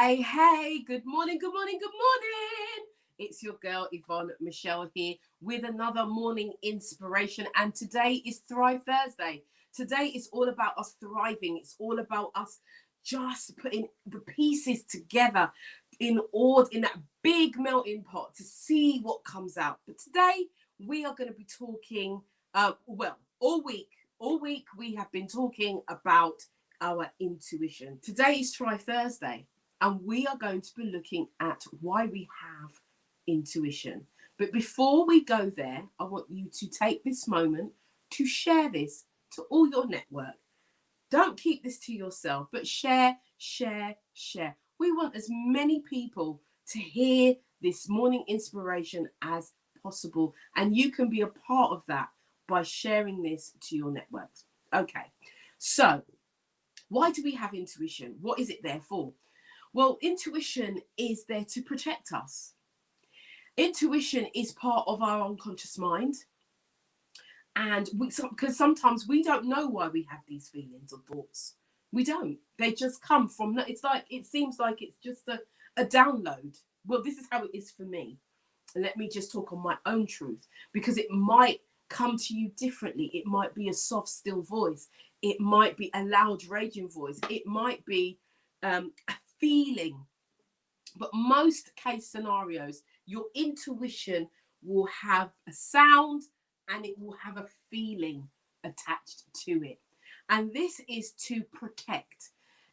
Hey, hey, good morning, good morning, good morning. It's your girl Yvonne Michelle here with another morning inspiration. And today is Thrive Thursday. Today is all about us thriving. It's all about us just putting the pieces together in that big melting pot to see what comes out. But today we are going to be talking, all week we have been talking about our intuition. Today is Thrive Thursday. And we are going to be looking at why we have intuition. But before we go there, I want you to take this moment to share this to all your network. Don't keep this to yourself, but share, share, share. We want as many people to hear this morning inspiration as possible. And you can be a part of that by sharing this to your networks. Okay, so why do we have intuition? What is it there for? Well, intuition is there to protect us. Intuition is part of our unconscious mind. And because sometimes we don't know why we have these feelings or thoughts. We don't. They just come from, it seems like it's just a download. Well, this is how it is for me. And let me just talk on my own truth, because it might come to you differently. It might be a soft, still voice. It might be a loud, raging voice. It might be a feeling. But most case scenarios, your intuition will have a sound and it will have a feeling attached to it. And this is to protect.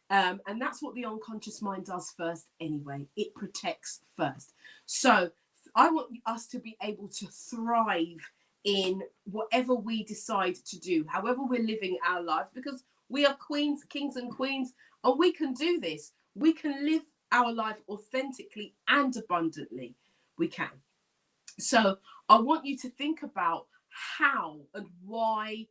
And that's what the unconscious mind does first anyway. It protects first. So I want us to be able to thrive in whatever we decide to do, however we're living our lives, because we are queens, kings and queens, and we can do this. We can live our life authentically and abundantly. We can. So I want you to think about how and why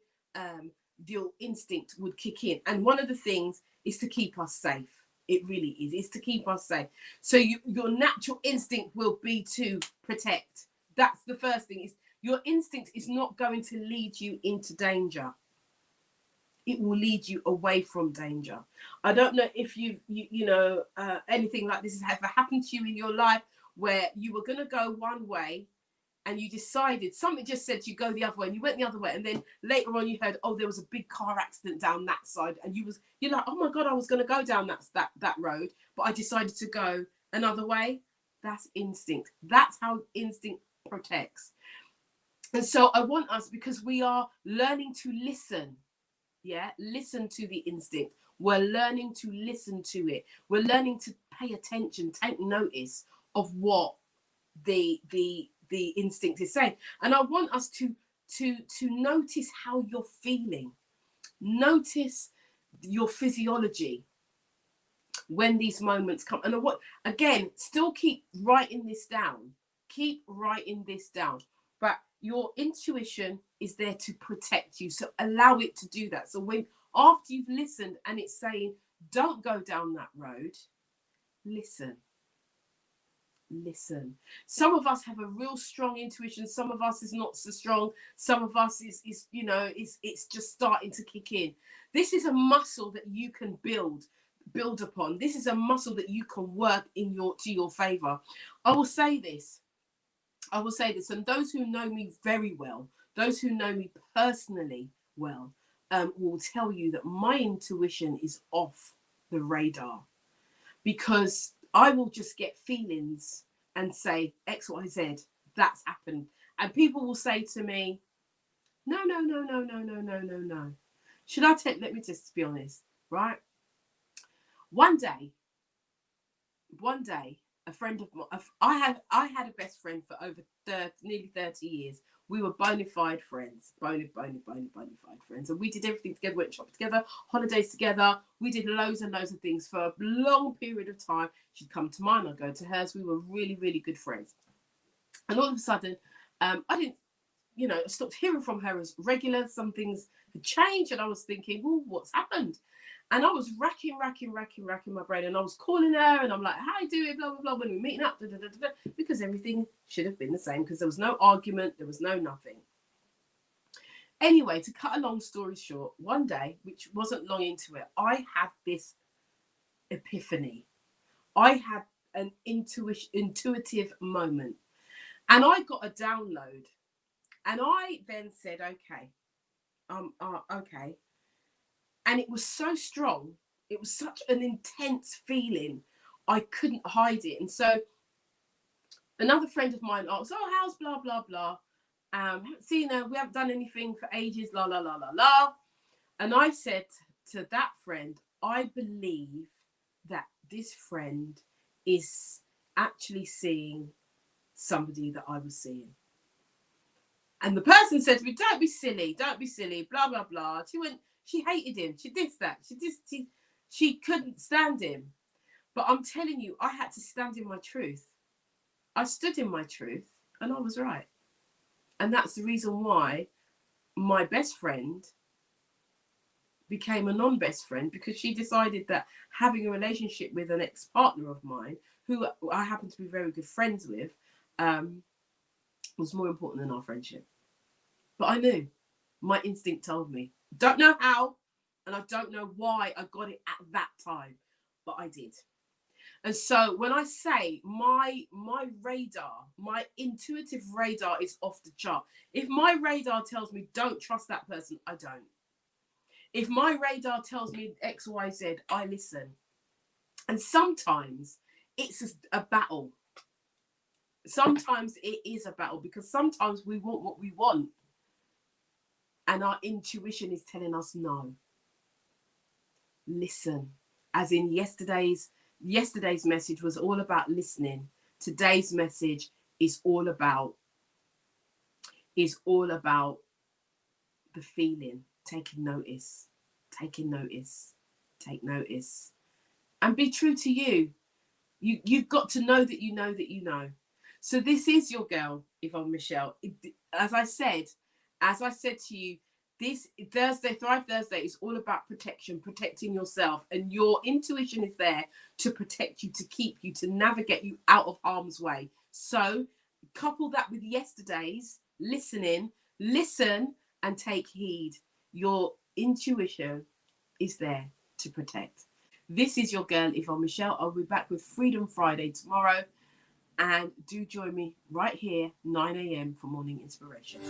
your instinct would kick in. And one of the things is to keep us safe. It really is. It's to keep us safe. So your natural instinct will be to protect. That's the first thing. Is your instinct is not going to lead you into danger. It will lead you away from danger. I don't know if anything like this has ever happened to you in your life where you were going to go one way and you decided, something just said you go the other way, and you went the other way, and then later on you heard, oh, there was a big car accident down that side, and you're like, oh my God, I was going to go down that road, but I decided to go another way. That's instinct. That's how instinct protects. And so I want us, because we are learning to listen. Yeah, listen to the instinct. We're learning to listen to it. We're learning to pay attention, take notice of what the instinct is saying. And I want us to notice how you're feeling. Notice your physiology when these moments come. And again, still keep writing this down. Keep writing this down. But your intuition is there to protect you. So allow it to do that. So after you've listened and it's saying, don't go down that road, listen. Some of us have a real strong intuition. Some of us is not so strong. Some of us is it's just starting to kick in. This is a muscle that you can build upon. This is a muscle that you can work to your favor. I will say this, and those who know me very well, those who know me personally well, will tell you that my intuition is off the radar, because I will just get feelings and say X, Y, Z, that's happened. And people will say to me, no. Let me just be honest, right? One day, a friend of mine, I had a best friend for over nearly 30 years. We were bona fide friends, bona fide friends. And we did everything together, went shopping together, holidays together. We did loads and loads of things for a long period of time. She'd come to mine, I'd go to hers. We were really, really good friends. And all of a sudden, I didn't, I stopped hearing from her as regular. Some things had changed, and I was thinking, well, what's happened? And I was racking my brain, and I was calling her, and I'm like, how you doing, blah, blah, blah, when we're meeting up, because everything should have been the same, because there was no argument, there was no nothing. Anyway, to cut a long story short, one day, which wasn't long into it, I had this epiphany. I had an intuitive moment, and I got a download, and I then said, okay, okay, and it was so strong. It was such an intense feeling. I couldn't hide it, and so another friend of mine asked, "Oh, how's blah blah blah? Haven't seen her. We haven't done anything for ages. La la la la la." And I said to that friend, "I believe that this friend is actually seeing somebody that I was seeing." And the person said to me, "Don't be silly. Don't be silly. Blah blah blah." She went. She hated him. She did that. She couldn't stand him. But I'm telling you, I had to stand in my truth. I stood in my truth, and I was right. And that's the reason why my best friend became a non-best friend, because she decided that having a relationship with an ex-partner of mine, who I happen to be very good friends with, was more important than our friendship. But I knew. My instinct told me. Don't know how, and I don't know why I got it at that time, but I did. And so when I say my radar, my intuitive radar is off the chart. If my radar tells me don't trust that person, I don't. If my radar tells me X, Y, Z, I listen. And sometimes it's a battle. Sometimes it is a battle, because sometimes we want what we want, and our intuition is telling us no. Listen. As in yesterday's message was all about listening. Today's message is all about the feeling, taking notice, take notice, and be true to you. You've got to know that you know that you know. So this is your girl, Yvonne Michelle. As I said to you, this Thursday, Thrive Thursday, is all about protection, protecting yourself, and your intuition is there to protect you, to keep you, to navigate you out of harm's way. So couple that with yesterday's listening, listen and take heed. Your intuition is there to protect. This is your girl, Yvonne Michelle. I'll be back with Freedom Friday tomorrow. And do join me right here, 9 a.m. for morning inspiration.